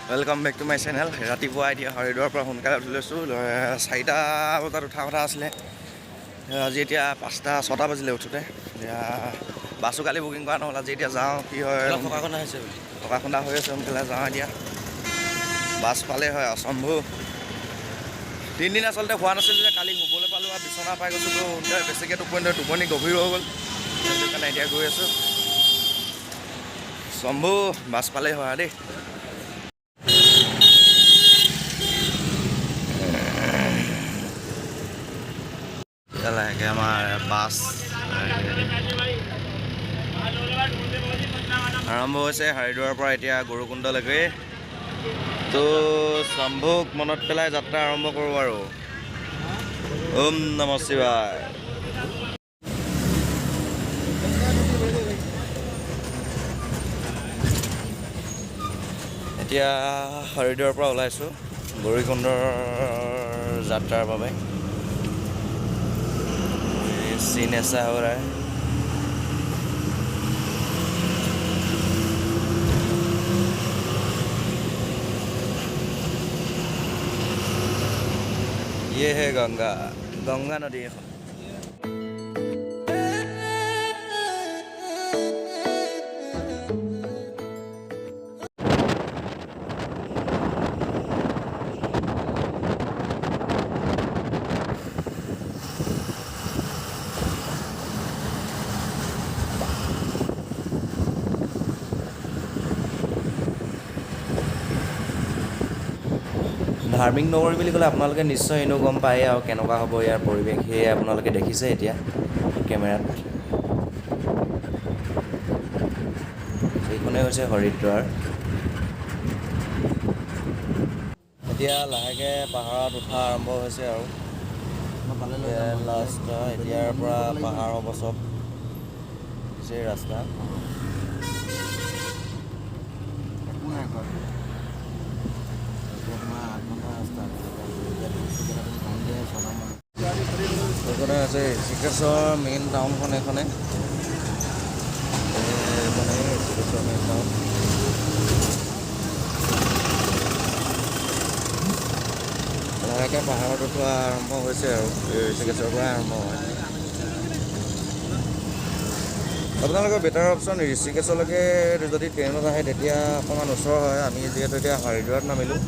Welcome back to my channel. रातिपुवा এতিয়া হৰিদ্বাৰৰ পৰা সোনকালে উঠি লৈছোঁ। 4টা বজাত উঠা কথা আছিলে, আজি এতিয়া 5টা 6টা বাজিলে উঠোঁতে। এতিয়া বাছো কালি বুকিং কৰা নহ'ল, আজি এতিয়া যাওঁ কি হয়। থকা খুন্দা হৈ আছে, সোনকালে যাওঁ এতিয়া। বাছ পালে হয় অসম্ভু। 3 দিন আচলতে হোৱা নাছিল যে, কালি শুবলৈ পালোঁ আৰু বিচনা পাই গৈছোঁ। তো বেছিকৈ টোপনি গভীৰ হৈ গ'ল, সেইটো কাৰণে এতিয়া গৈ আছোঁ। শম্ভু বাছ পালেই হয় দেই। লাহেকৈ আমাৰ বাছ আৰম্ভ হৈছে হৰিদ্বাৰৰ পৰা এতিয়া গুৰুকুণ্ডলৈকে। তো শম্ভুক মনত পেলাই যাত্ৰা আৰম্ভ কৰোঁ আৰু। ওম নমঃ শিৱায়। এতিয়া হৰিদ্বাৰৰ পৰা ওলাইছোঁ গৌৰীকুণ্ডৰ যাত্ৰাৰ বাবে। सीन ऐसा हो रहा है। ये है गंगा नदी এখন। ধাৰ্মিক নগৰী বুলি ক'লে আপোনালোকে নিশ্চয় এনেও গম পায় আৰু কেনেকুৱা হ'ব ইয়াৰ পৰিৱেশ, সেয়ে আপোনালোকে দেখিছে এতিয়া কেমেৰাত। এইখনেই হৈছে হৰিদ্বাৰ। এতিয়া লাহেকৈ পাহাৰত উঠা আৰম্ভ হৈছে আৰু লাষ্ট এতিয়াৰ পৰা পাহাৰ হ'ব চব যে ৰাস্তা। এইখনে আছে ঋষিকেশৰ মেইন টাউনখন। এইখনে মানে ঋষিকেশৰ মেইন টাউন। লাহেকৈ পাহাৰত উঠোৱা আৰম্ভ হৈছে আৰু ঋষিকেশৰ পৰাই আৰম্ভ হয়। আপোনালোকৰ বেটাৰ অপশ্যন ঋষিকেশলৈকে যদি ট্ৰেইনত আহে তেতিয়া অকণমান ওচৰ হয়। আমি যিহেতু এতিয়া হৰিদ্বাৰত নামিলোঁ,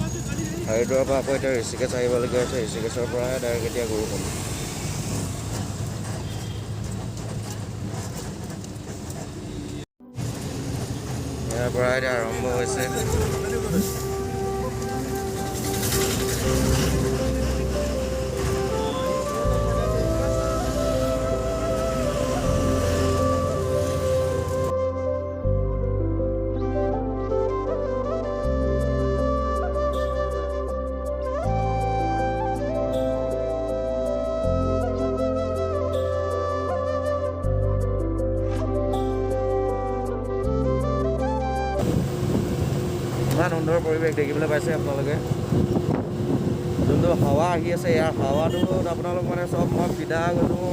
হৰিদ্বাৰৰ পৰা আকৌ এতিয়া ঋষিকেশ আহিবলগীয়া হৈছে। ঋষিকেশৰ পৰাহে ডাইৰেক্ট এতিয়া গুৰুকুণ্ড। ইয়াৰ পৰা এতিয়া আৰম্ভ হৈছে। ইমান সুন্দৰ পৰিৱেশ দেখিবলৈ পাইছে আপোনালোকে। যোনটো হাৱা আহি আছে, ইয়াৰ হাৱাটোত আপোনালোক মানে চব মই ফিদা গৈছোঁ।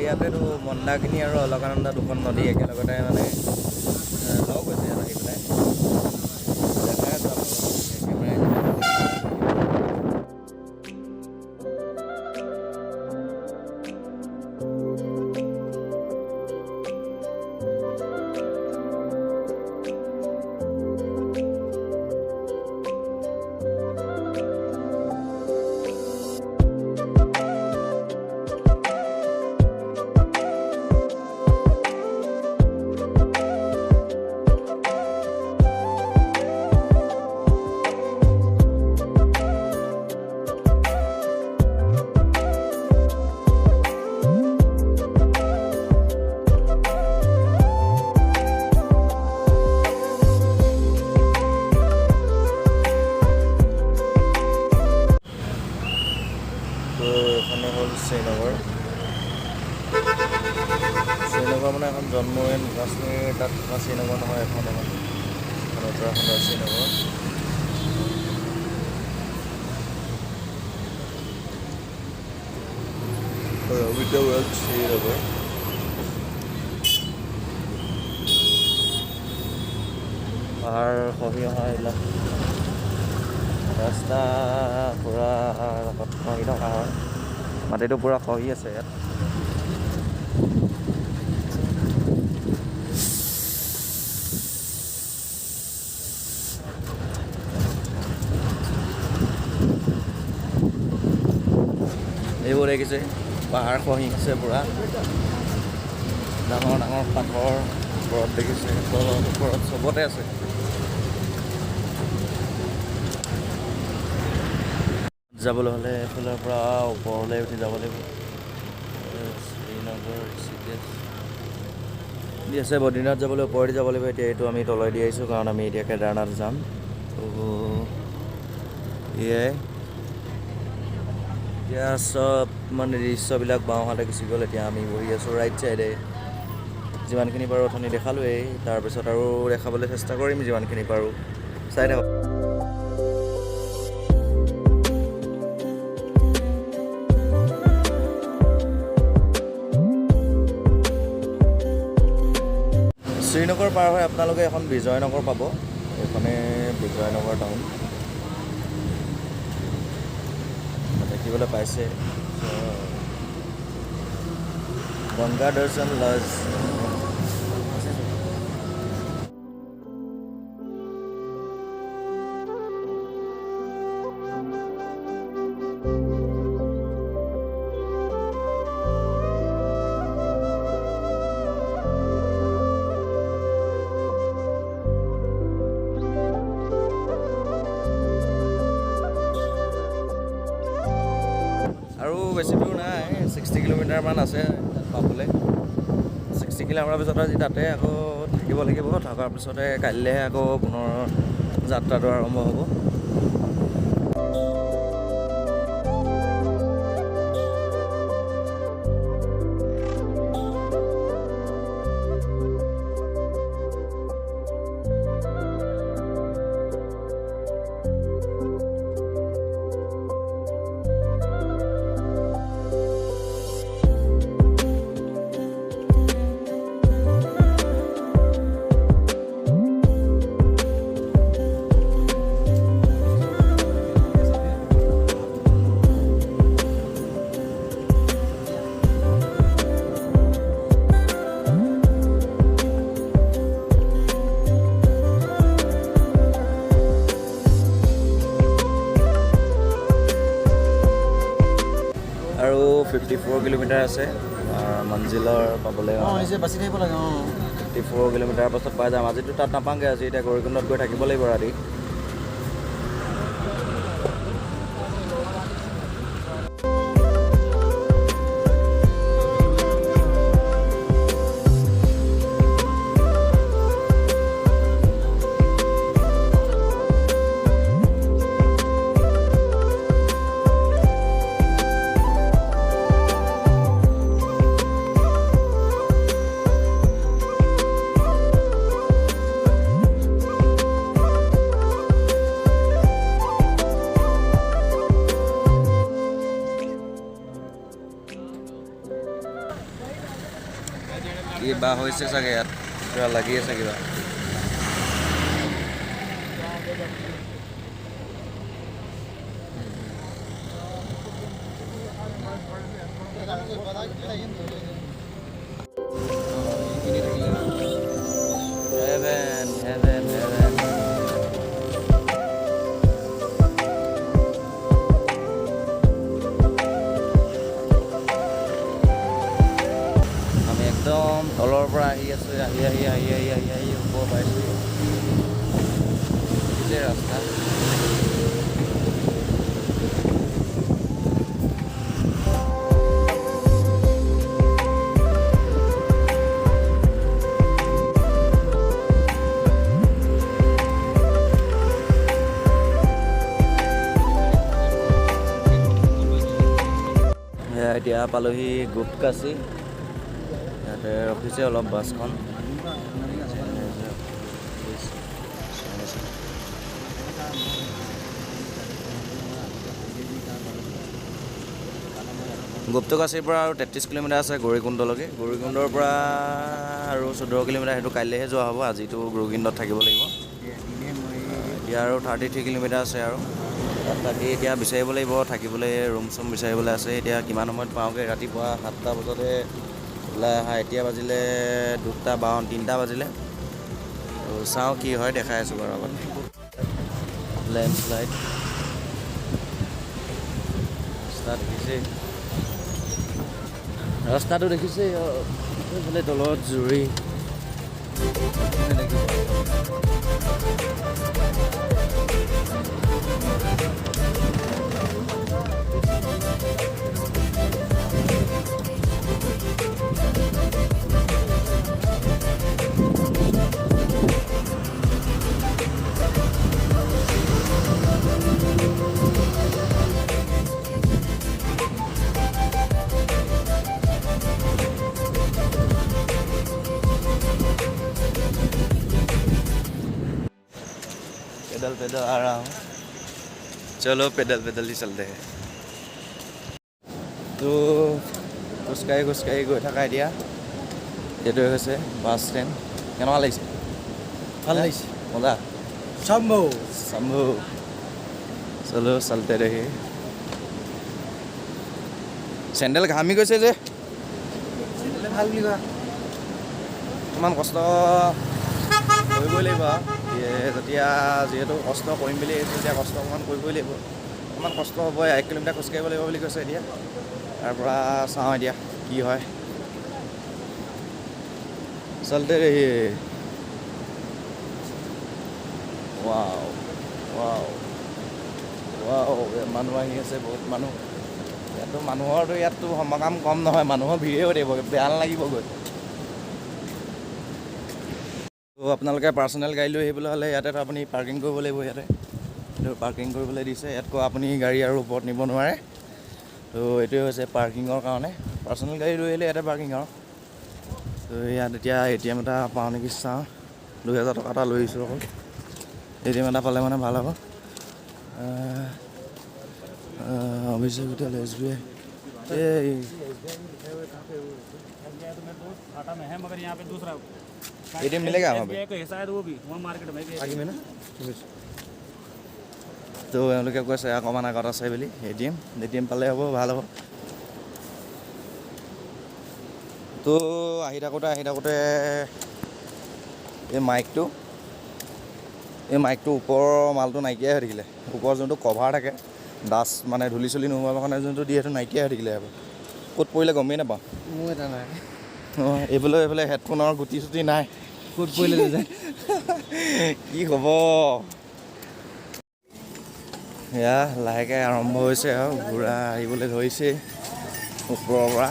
ইয়াতেতো মন্দাকিনী আৰু অলকানন্দা দুখন নদী একেলগতে মানে লগ হৈছে ইয়াত আহি পেলাই দেখাই আছোঁ এখনে হ'ল শ্ৰীনগৰ মানে এখন জম্মু এণ্ড কাশ্মীৰ তাত থকা শ্ৰীনগৰ নহয় এখন উত্তৰাখণ্ডৰ শ্ৰীনগৰ শ্ৰীনগৰ পাহাৰ খহি অহা এইবিলাক ৰাস্তা পূৰা খহি থকা হয় মাটিটো পূৰা খহি আছে ইয়াত এইবোৰ দেখিছে পাহাৰ খহি আছে পূৰা ডাঙৰ ডাঙৰ পাথৰ ওপৰত দেখিছে ওপৰত চবতে আছে যাবলৈ হ'লে এইফালৰ পৰা ওপৰলৈ উঠি যাব লাগিব শ্ৰীনগৰ ঋষিকেশ দি আছে বদ্ৰীনাথ যাবলৈ ওপৰেদি যাব লাগিব এতিয়া এইটো আমি তলৈ দি আহিছোঁ কাৰণ আমি এতিয়া কেদাৰনাথ যাম তো এয়াই এতিয়া চব মানে দৃশ্যবিলাক বাওঁহাতে গুচি গ'ল এতিয়া আমি বহি আছোঁ ৰাইট ছাইডে যিমানখিনি পাৰোঁ অথনি দেখালোৱেই তাৰপিছত আৰু দেখাবলৈ চেষ্টা কৰিম যিমানখিনি পাৰোঁ চাই থাকক শ্ৰীনগৰ পাৰ হৈ আপোনালোকে এখন বিজয়নগৰ পাব এইখনে বিজয়নগৰ টাউন দেখিবলৈ পাইছে গংগা দৰ্শন লজ আৰু বেছি দূৰ নাই 60 কিলোমিটাৰমান আছে তাত পাবলৈ 60 কিলোমিটাৰ পিছত আজি তাতে আকৌ থাকিব লাগিব থকাৰ পিছতে কাইলৈহে আকৌ পুনৰ যাত্ৰাটো আৰম্ভ হ'ব আৰু 54 কিলোমিটাৰ আছে মঞ্জিলৰ পাবলৈ 54 কিলোমিটাৰ পাছত পাই যাম আজিতো তাত নাপাওঁগৈ আজি এতিয়া গৌৰীকুণ্ডত গৈ থাকিব লাগিব ৰাতি কিবা হৈছে চাগে ইয়াত কিবা লাগি আছে কিবা heaven heaven heaven আমি একদম তলৰ পৰা আহি আছো আহি ওপৰ পাইছো যে ৰাস্তা এতিয়া পালোহি গুপ্তকাশী ইয়াতে ৰখিছে অলপ বাছখন গুপ্তকাশীৰ পৰা আৰু 33 কিলোমিটাৰ আছে গৌৰীকুণ্ডলৈকে গৌৰীকুণ্ডৰ পৰা আৰু 14 কিলোমিটাৰ সেইটো কাইলৈহে যোৱা হ'ব আজিতো গৌৰীকুণ্ডত থাকিব লাগিব এতিয়া আৰু 33 কিলোমিটাৰ আছে আৰু তাকে এতিয়া বিচাৰিব লাগিব থাকিবলৈ ৰুম চুম বিচাৰিবলৈ আছে এতিয়া কিমান সময়ত পাওঁগৈ ৰাতিপুৱা 7টা বজাতে ওলাই অহা এতিয়া বাজিলে 2টা 52 3টা বাজিলে চাওঁ কি হয় দেখাই আছোঁ বাৰু আগত লেণ্ডশ্লাইড ৰাস্তাটো দেখিছে এইফালে তলত জুৰি पैदल पैदल आ रहा हूँ चलो पैदल पैदल ही चलते हैं তো খোজকাঢ়ি গৈ থকা এতিয়া এইটোৱে হৈছে বাছ ষ্টেণ্ড কেনেকুৱা লাগিছে ভাল লাগিছে মজা শম্ভু চলো চলতে ৰহি চেণ্ডেল ঘামি গৈছে যে চেণ্ডেল ভাল বুলি কোৱা ইমান কষ্ট কৰিবই লাগিব যেতিয়া যিহেতু কষ্ট কৰিম বুলি আহিছোঁ তেতিয়া কষ্ট অকণমান কৰিবই লাগিব অকণমান কষ্ট হ'ব 1 কিলোমিটাৰ খোজকাঢ়িব লাগিব বুলি কৈছে এতিয়া তাৰ পৰা চাওঁ এতিয়া কি হয় চলতে ৰহি ৱাও মানুহ আহি আছে বহুত মানুহ ইয়াতো মানুহৰতো ইয়াততো সমাগম কম নহয় মানুহৰ ভিৰে হৈ থাকিব বেয়া নালাগিবগৈ তো আপোনালোকে পাৰ্চনেল গাড়ী লৈ আহিবলৈ হ'লে ইয়াতে আপুনি পাৰ্কিং কৰিব লাগিব ইয়াতে পাৰ্কিং কৰিবলৈ দিছে ইয়াতকৈ আপুনি গাড়ী আৰু ওপৰত নিব নোৱাৰে তো এইটোৱে হৈছে পাৰ্কিঙৰ কাৰণে পাৰ্চনেল গাড়ী লৈ আহিলে ইয়াতে পাৰ্কিং আৰু তো ইয়াত এতিয়া ATM এটা পাওঁ নেকি চাওঁ 2000 টকা এটা লৈ আহিছোঁ অকল ATM এটা পালে মানে ভাল হ'ব অভিষেক হোটেল SBI ATM मिलेगा वहाँ पे शायद वो भी वहाँ मार्केट में आगे में ना তো এওঁলোকে কৈছে অকণমান আগত আছে বুলি ATM পালে হ'ব ভাল হ'ব তো আহি থাকোঁতে এই মাইকটো ওপৰৰ মালটো নাইকিয়াই হৈ থাকিলে ওপৰৰ যোনটো কভাৰ থাকে ডাষ্ট মানে ধূলি চুলি নোহোৱাৰ কাৰণে যোনটো দিয়ে সেইটো নাইকিয়াই হৈ থাকিলে আকৌ ক'ত পৰিলে গমেই নাপাওঁ মোৰ এটা নাই এইফালে হেডফোনৰ গুটি চুটি নাই ক'ত পৰিলে যায় কি হ'ব এয়া লাহেকৈ আৰম্ভ হৈছে আৰু ঘোঁৰা আহিবলৈ ধৰিছে ওপৰৰ পৰা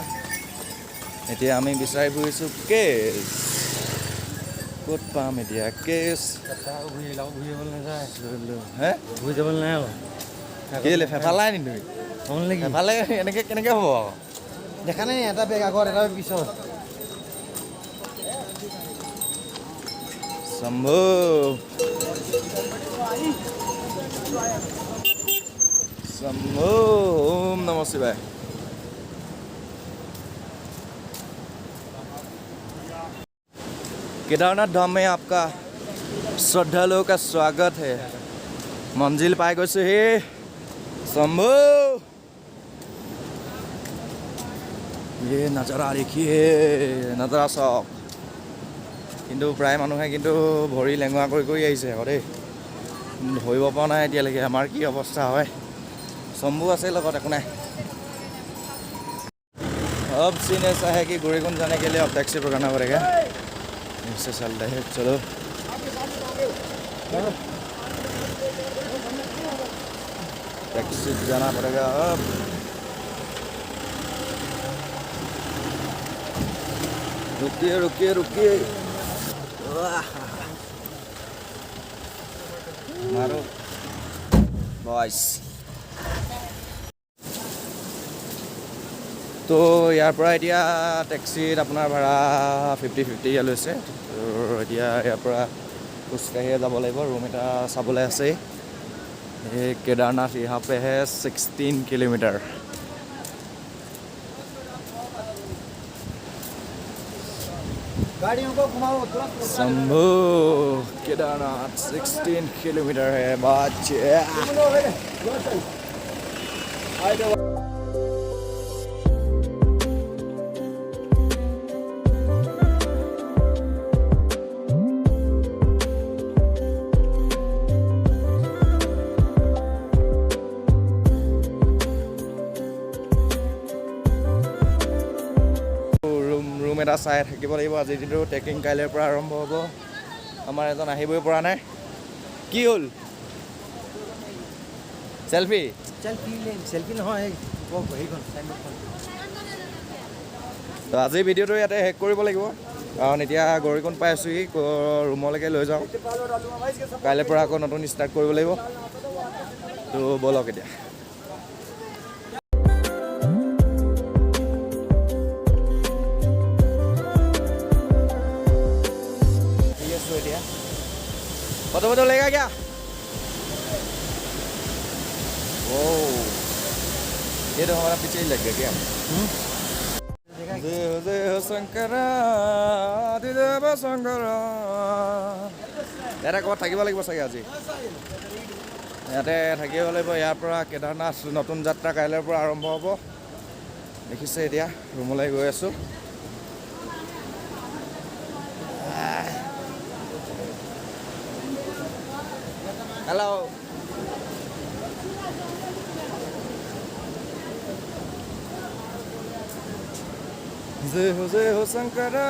এতিয়া আমি বিচাৰি ফুৰিছোঁ কেছ ক'ত পাম এতিয়া কেছ হে ঘূৰি যাবলৈ নাই আৰু কেলৈ ফেফালাই নি তুমি ফেফালে এনেকৈ কেনেকৈ হ'ব আকৌ দেখা নাই এটা বেগ আগত এটা পিছত শম্ভু ওম নমঃ শিৱায় केदारनाथ धाम में आपका श्रद्धालुओं का स्वागत है। मंजिल पाए गए से हे शंभू। ये नजारा देखिए, नजारा सब किन्तु प्राय मानुहे किन्तु भरि लेंगुआ কৰি আহিছে আকৌ দেই। ধৰিব পৰা নাই এতিয়ালৈকে আমাৰ কি অৱস্থা হয়। शंभू আছে লগত একো নাই। अब सीन ऐसा है कि गोरीकुंड जाने के लिए अब टैक्सी पकड़ना पड़ेगा। इससे चलते हैं, चलो। टैक्सी जाना पड़ेगा अब। रुकिए रुकिए रुकिए, मारो बॉयस। तो यार পৰা এতিয়া টেক্সিত আপোনাৰ ভাড়া 50-50 লৈছে। তো এতিয়া ইয়াৰ পৰা খোজকাঢ়িয়ে যাব লাগিব। ৰুম এটা চাবলৈ আছে। এই केदारनाथ यहाँ पे है 16 किलोमीटर। गाड़ियों को घुमाओ तुरंत। शंभू केदारनाथ 16 किलोमीटर है बच्चे। ৰুম এটা চাই থাকিব লাগিব। আজিৰ দিনটো ট্ৰেকিং কাইলৈৰ পৰা আৰম্ভ হ'ব। আমাৰ এজন আহিবই পৰা নাই। কি হ'ল? চেলফি চেলফি নহয়, তো আজিৰ ভিডিঅ'টো ইয়াতে শেষ কৰিব লাগিব, কাৰণ এতিয়া গৌৰীকুণ্ড পাই আছোঁহি। ৰুমলৈকে লৈ যাওঁ। কাইলৈৰ পৰা আকৌ নতুন ষ্টাৰ্ট কৰিব লাগিব। তো ব'লক এতিয়া। फोटो लेगा क्या? ओ ये तो हमारा पीछे ही लग गया क्या? जय हो शंकरा आदिदेव शंकरा। यार ক'ৰবাত থাকিব লাগিব চাগে আজি। ইয়াতে থাকিব লাগিব। ইয়াৰ পৰা কেদাৰনাথ নতুন যাত্ৰা কাইলৈৰ পৰা আৰম্ভ হ'ব। দেখিছে এতিয়া ৰুমলৈ গৈ আছোঁ। हेलो जय हो शंकरा